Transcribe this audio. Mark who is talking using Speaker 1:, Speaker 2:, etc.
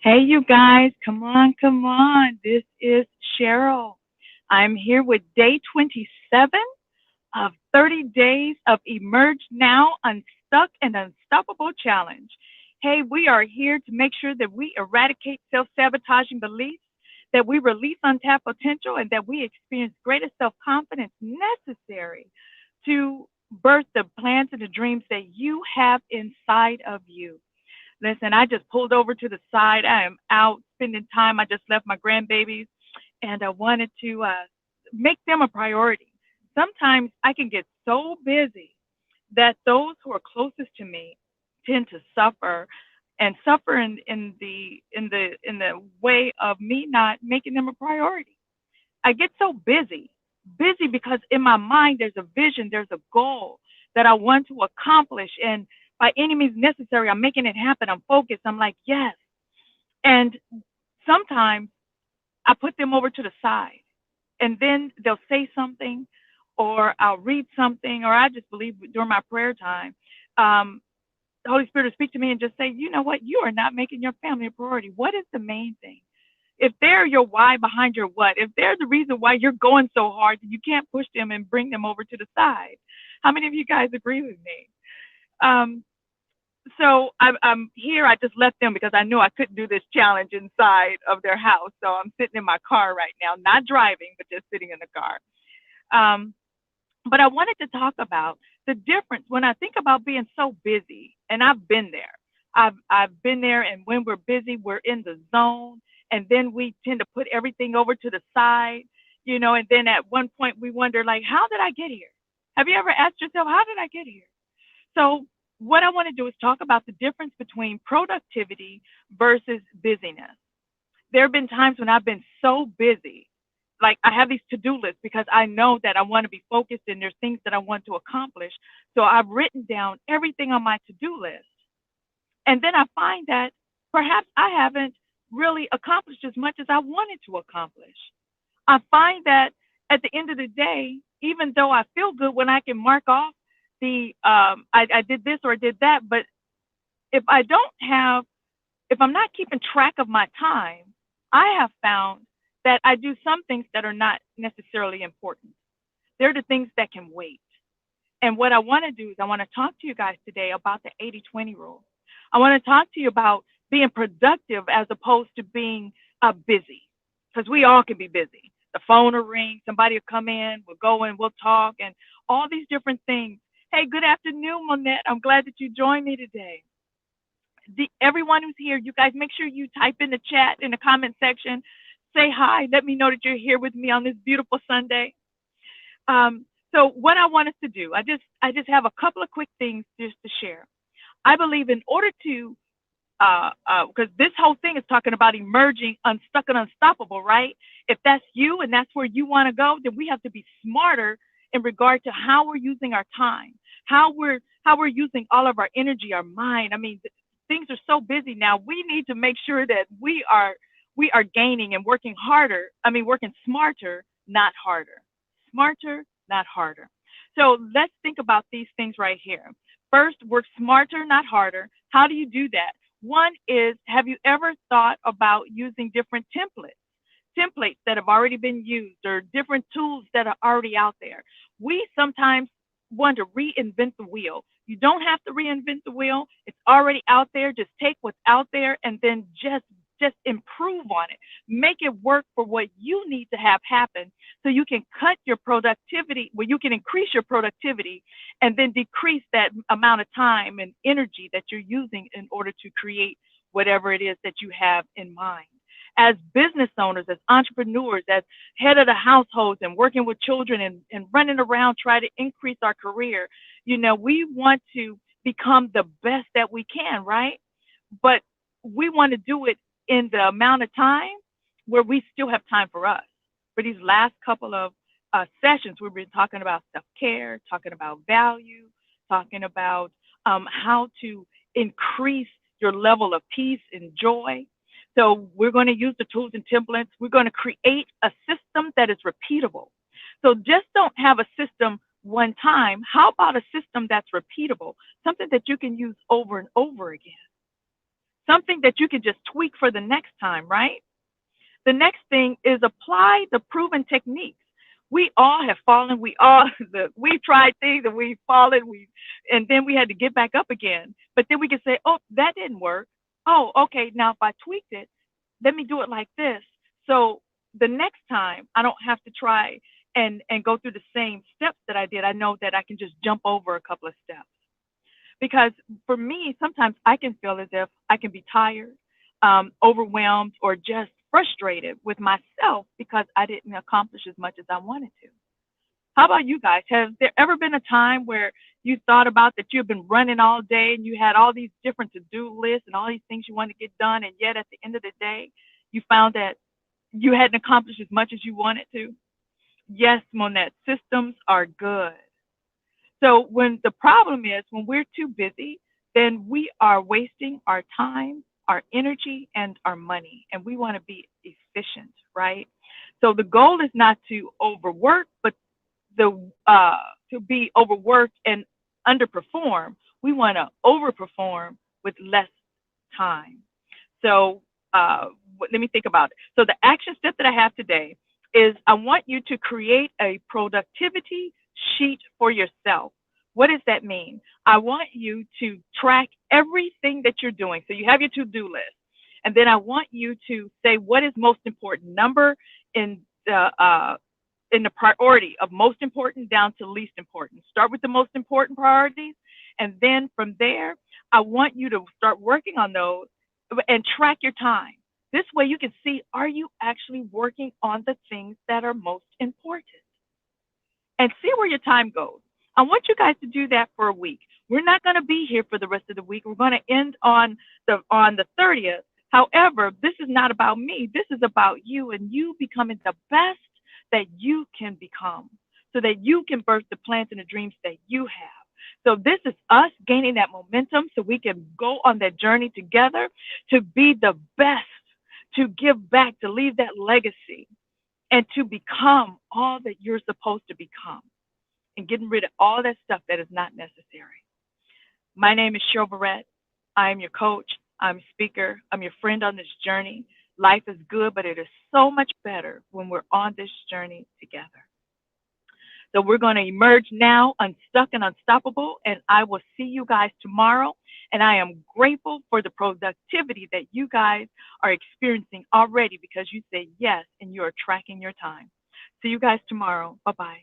Speaker 1: Hey, you guys, come on, come on. This is Cheryl. I'm here with day 27 of 30 days of Emerge Now, Unstuck, and Unstoppable Challenge. Hey, we are here to make sure that we eradicate self sabotaging beliefs, that we release untapped potential, and that we experience greater self confidence necessary to birth the plans and the dreams that you have inside of you. Listen, I just pulled over to the side. I am out spending time. I just left my grandbabies and I wanted to make them a priority. Sometimes I can get so busy that those who are closest to me tend to suffer and suffer in the way of me not making them a priority. I get so busy because in my mind there's a vision, there's a goal that I want to accomplish, and by any means necessary, I'm making it happen. I'm focused. I'm like, yes. And sometimes I put them over to the side, and then they'll say something, or I'll read something, or I just believe during my prayer time, um, the Holy Spirit will speak to me and just say, you know what, you are not making your family a priority. What is the main thing? If they're your why behind your what, if they're the reason why you're going so hard, you can't push them and bring them over to the side. How many of you guys agree with me? Um, so I'm here. I just left them because I knew I couldn't do this challenge inside of their house. So I'm sitting in my car right now, not driving, but just sitting in the car. Um, but I wanted to talk about the difference when I think about being so busy, and I've been there. I've been there, and when we're busy, we're in the zone, and then we tend to put everything over to the side, and then at one point we wonder, like, how did I get here? Have you ever asked yourself, how did I get here? So what I want to do is talk about the difference between productivity versus busyness. There have been times when I've been so busy, like I have these to-do lists because I know that I want to be focused and there's things that I want to accomplish. So I've written down everything on my to-do list. And then I find that perhaps I haven't really accomplished as much as I wanted to accomplish. I find that at the end of the day, even though I feel good when I can mark off I did this or I did that, but if I don't have if I'm not keeping track of my time, I have found that I do some things that are not necessarily important. They're the things that can wait. And what I want to do is I want to talk to you guys today about the 80-20 rule. I want to talk to you about being productive as opposed to being busy, because we all can be busy. The phone will ring, somebody will come in, we'll go in, we'll talk, and all these different things. Hey, good afternoon, Monette. I'm glad that you joined me today. Everyone who's here, you guys make sure you type in the chat in the comment section. Say hi. Let me know that you're here with me on this beautiful Sunday. So what I want us to do, I just have a couple of quick things just to share. I believe in order to, because this whole thing is talking about emerging unstuck and unstoppable, right? If that's you and that's where you want to go, then we have to be smarter in regard to how we're using our time, how we're using all of our energy, our mind. I mean, things are so busy now. We need to make sure that we are gaining and working harder. I mean, working smarter, not harder. Smarter, not harder. So let's think about these things right here. First, work smarter, not harder. How do you do that? One is, have you ever thought about using different templates that have already been used, or different tools that are already out there? We sometimes want to reinvent the wheel. You don't have to reinvent the wheel. It's already out there. Just take what's out there and then just improve on it. Make it work for what you need to have happen, so you can cut your productivity, you can increase your productivity and then decrease that amount of time and energy that you're using in order to create whatever it is that you have in mind. As business owners, as entrepreneurs, as head of the households and working with children and running around trying to increase our career, we want to become the best that we can, right? But we want to do it in the amount of time where we still have time for us. For these last couple of sessions, we've been talking about self-care, talking about value, talking about how to increase your level of peace and joy. So we're going to use the tools and templates. We're going to create a system that is repeatable. So just don't have a system one time. How about a system that's repeatable, something that you can use over and over again? something that you can just tweak for the next time, right? The next thing is apply the proven techniques. We all have fallen. We've tried things and we've fallen. And then we had to get back up again. But then we can say, oh, that didn't work. Oh, okay. Now if I tweaked it, let me do it like this. So the next time I don't have to try and go through the same steps that I did. I know that I can just jump over a couple of steps. Because for me, sometimes I can feel as if I can be tired, overwhelmed, or just frustrated with myself because I didn't accomplish as much as I wanted to. How about you guys? Has there ever been a time where you thought about that you've been running all day and you had all these different to-do lists and all these things you wanted to get done, and yet at the end of the day, you found that you hadn't accomplished as much as you wanted to? Yes, Monette, systems are good. So when the problem is when we're too busy, then we are wasting our time, our energy, and our money, and we want to be efficient, right? So the goal is not to overwork, but the to be overworked and underperform. We want to overperform with less time. So let me think about it. So the action step that I have today is I want you to create a productivity sheet for yourself. What does that mean? I want you to track everything that you're doing. So you have your to-do list. And then I want you to say what is most important, number in the priority of most important down to least important. Start with the most important priorities. And then from there, I want you to start working on those and track your time. This way you can see, are you actually working on the things that are most important? And see where your time goes. I want you guys to do that for a week. We're not going to be here for the rest of the week. We're going to end on the 30th. However, this is not about me. This is about you and you becoming the best that you can become so that you can birth the plans and the dreams that you have. So this is us gaining that momentum so we can go on that journey together to be the best, to give back, to leave that legacy, and to become all that you're supposed to become and getting rid of all that stuff that is not necessary. My name is Cheryl Barrett. I am your coach. I'm a speaker. I'm your friend on this journey. Life is good, but it is so much better when we're on this journey together. So we're going to emerge now, unstuck and unstoppable, and I will see you guys tomorrow. And I am grateful for the productivity that you guys are experiencing already because you say yes and you are tracking your time. See you guys tomorrow. Bye-bye.